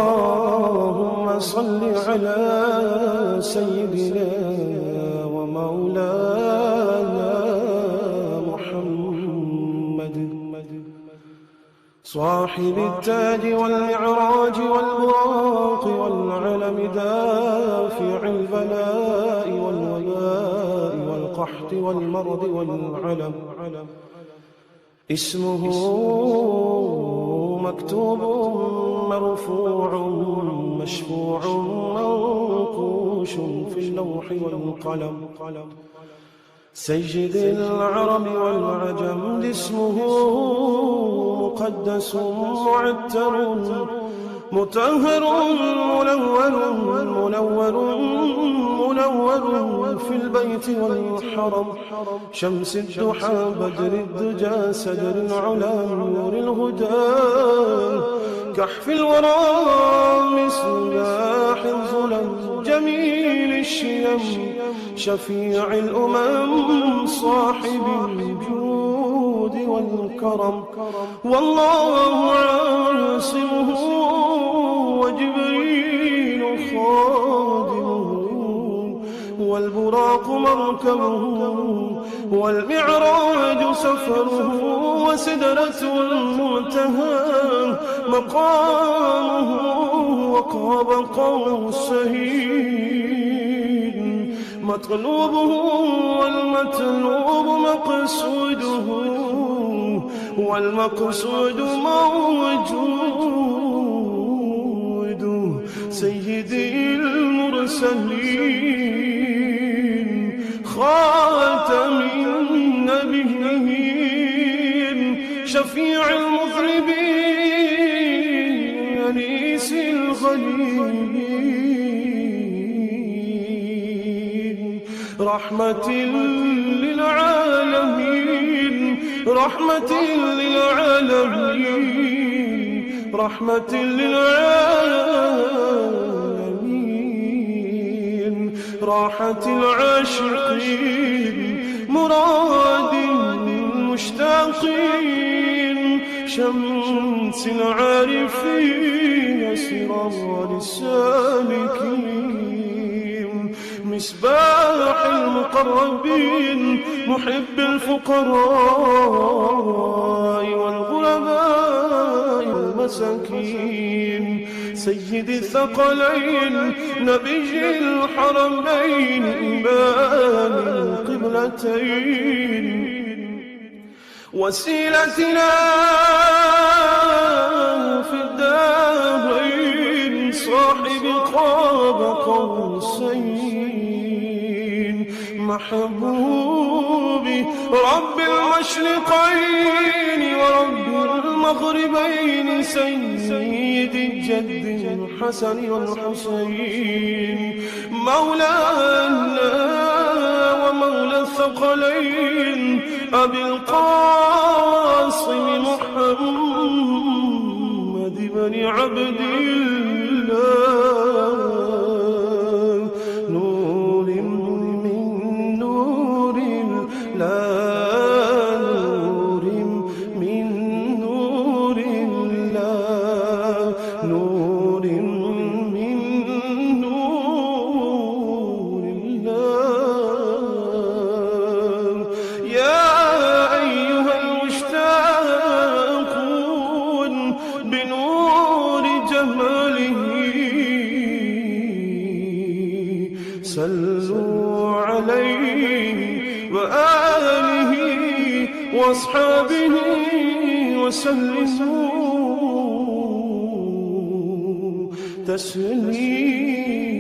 اللهم صل على سيدنا ومولانا محمد صاحب التاج والمعراج والبراق والعلم دافع البلاء والوباء والقحط والمرض والعلم اسمه مكتوب مرفوع مشفوع منقوش في اللوح والقلم سيد العرب والعجم اسمه مقدس معتر مطهر منور في البيت والحرم شمس الضحى بدر الدجى سدر العلا نور الهدى كحف الورى مصباح الظلم جميل الشيم شفيع الأمم صاحب الجود والكرم والله عاصمه وجبريل خادمه والبراق مركبه والمعراج سفره وسدرة المنتهى مقامه وقاب قوسين مطلوبه والمطلوب مقصوده والمقصود موجود سيدي المرسلين خاتم النبيين شفيع المذنبين أنيس الغليلين رحمة للعالمين رحمة للعالمين رحمة للعالمين راحة العاشقين مراد المشتاقين شمس العارفين سراج السالكين مصباح المقربين محب الفقراء والغرباء والمساكين سيد الثقلين نبي الحرمين إمام القبلتين وسيلتنا في الدارين صاحب قاب قوسين محبوبي رب المشرقين ورب المغربين سيد الجد الحسن والحسين مولانا ومولى الثقلين أبي القاسم محمد بن عبد الله نور من نور الله نور من نور الله نور من نور الله يا أيها المشتاقون بنور جماله صلوا عليه وآله وأصحابه وسلموا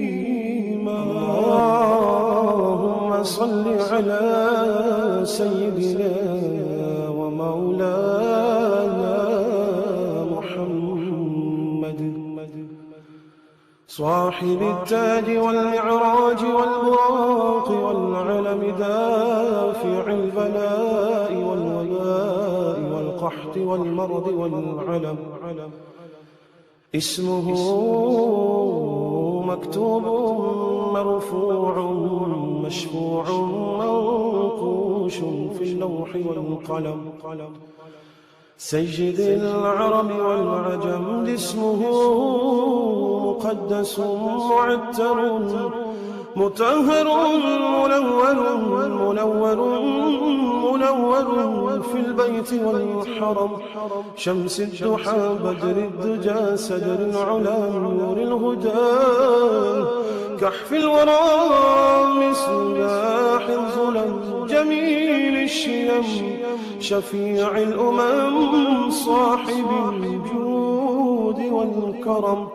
تسليما اللهم صل على سيدنا ومولانا محمد صاحب التاج والمعراج والبراق والعلم دافع البلاء والوباء والقحط والمرض والعلم اسمه مكتوب مرفوع مشفوع منقوش في اللوح والقلم سيد العرب والعجم جسمه مقدس معتر مطهر منور في البيت والحرم شمس الضحى بدر الدجى سدر العلا نور الهدى كحف الورى مصباح الظلم جميل الشيم شفيع الأمم صاحب الجود والكرم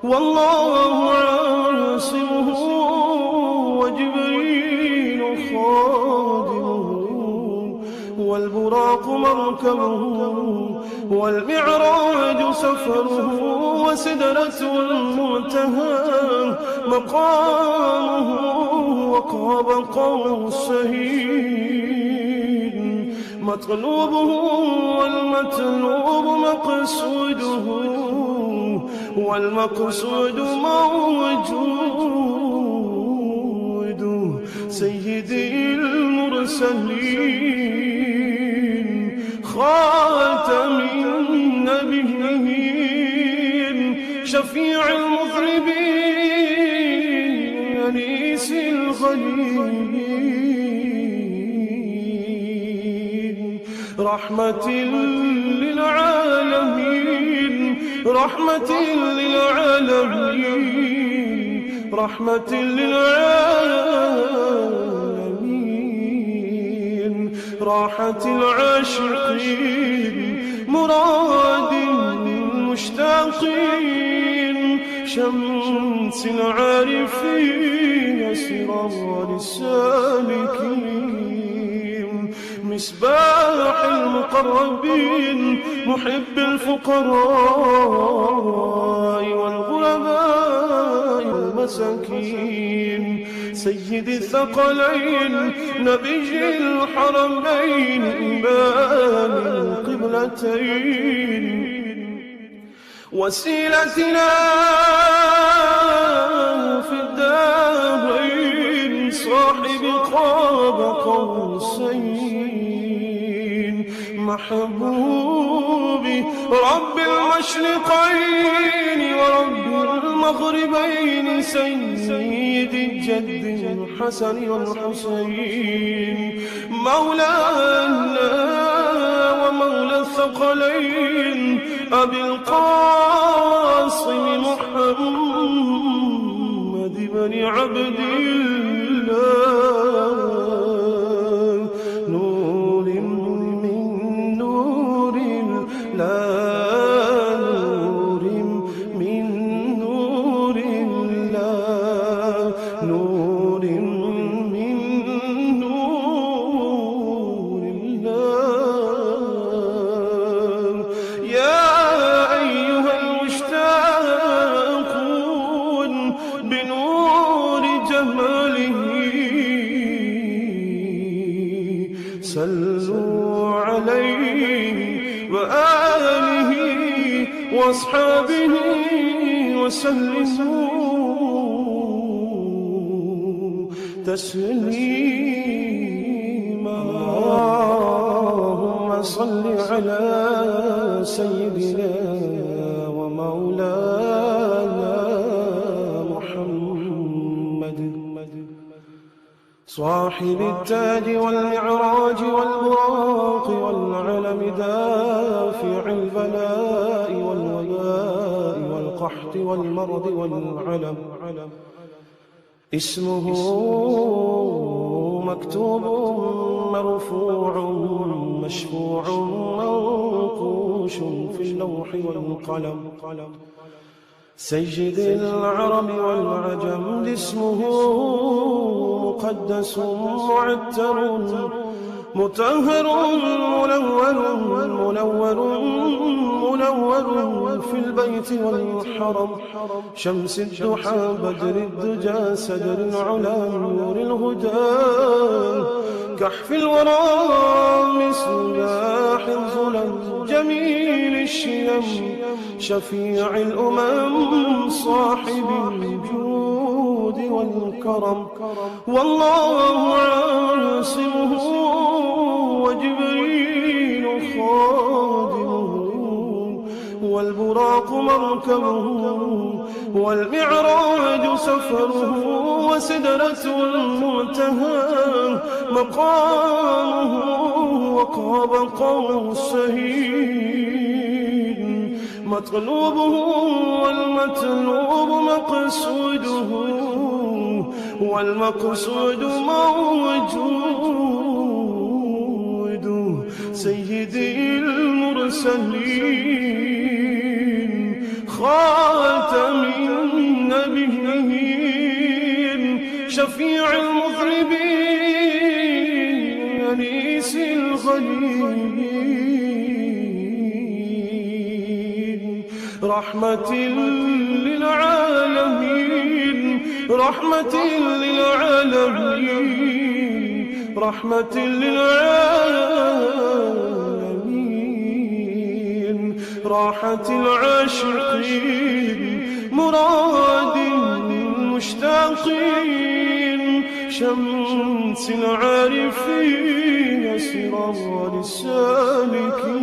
والله عاصمه وجبريل خادمه والبراق مركبه والمعراج سفره وسدرة المنتهى مقامه وقاب قوسين مطلوبه والمطلوب مقصوده والمقصود موجود سيدي المرسلين خاتم النبيين شفيع المذنبين أنيس الغليل رحمة للعالمين رحمة للعالمين رحمة للعالمين راحة العاشقين مراد المشتاقين شمس العارفين سرار السالكين مصباح المقربين محب الفقراء والغرباء والمساكين سيد الثقلين نبي الحرمين إمام القبلتين وسيلتنا في الدارين صاحب قاب قوسين محبوبي رب المشرقين ورب المغربين سيد الجد الحسن والحسين مولانا ومولى الثقلين أبي القاسم محمد بن عبد الله نور من نور الله نور من نور الله نور من نور الله يا أيها المشتاقون بنور جماله صلوا عليه وآله وأصحابه وسلموا تسليما اللهم صل على سيدنا ومولانا محمد صاحب التاج والمعراج والبراق والعلم دافع البلاء والوباء والقحط والمرض والعلم اسمه مكتوب مرفوع مشفوع منقوش في اللوح والقلم سيد العرب والعجم جسمه مقدس معتر مطهر منور في البيت والحرم شمس الضحى بدر الدجى سدر العلا نور الهدى كحف الورى مصباح الظلم جميل الشيم شفيع الأمم صاحب الجود والكرم والله عاصمه وجبريل خادمه والبراق مركبه والمعراج سفره وسدرة المنتهى مقامه وقاب قوسين مطلوبه والمطلوب مقصوده والمقصود موجود سيدي المرسلين خاتم النبيين شفيع المذنبين أنيس الغليل رحمة للعالمين رحمة للعالمين رحمة للعالمين راحة العاشقين مراد المشتاقين شمس العارفين سراج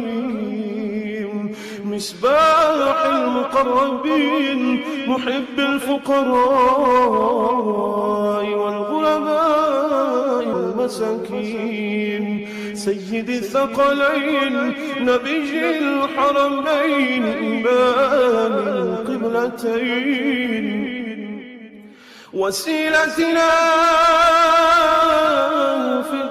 السالكين مصباح المقربين محب الفقراء والغرباء والمساكين سيد الثقلين نبي الحرمين إمام القبلتين وسيلتنا في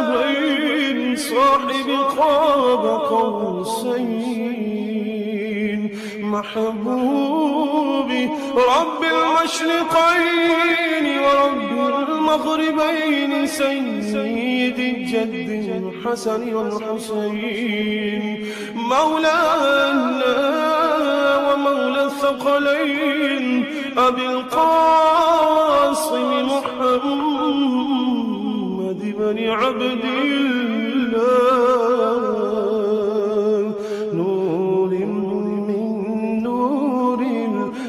الدارين صاحب قاب قوسين محبوبي رب المشرقين ورب المغربين سيد الجد الحسن والحسين مولانا ومولى الثقلين أبي القاسم محمد بن عبد الله نور من نور الله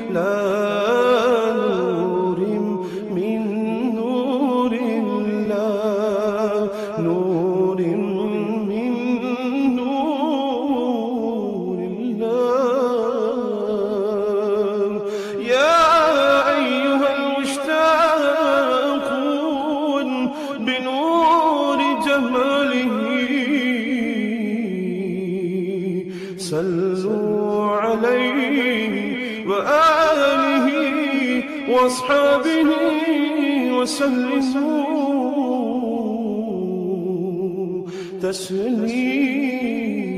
نور من نور الله نور من نور الله يا أيها المشتاقون بنور جماله صلوا عليه وآله وأصحابه وسلموا تسليما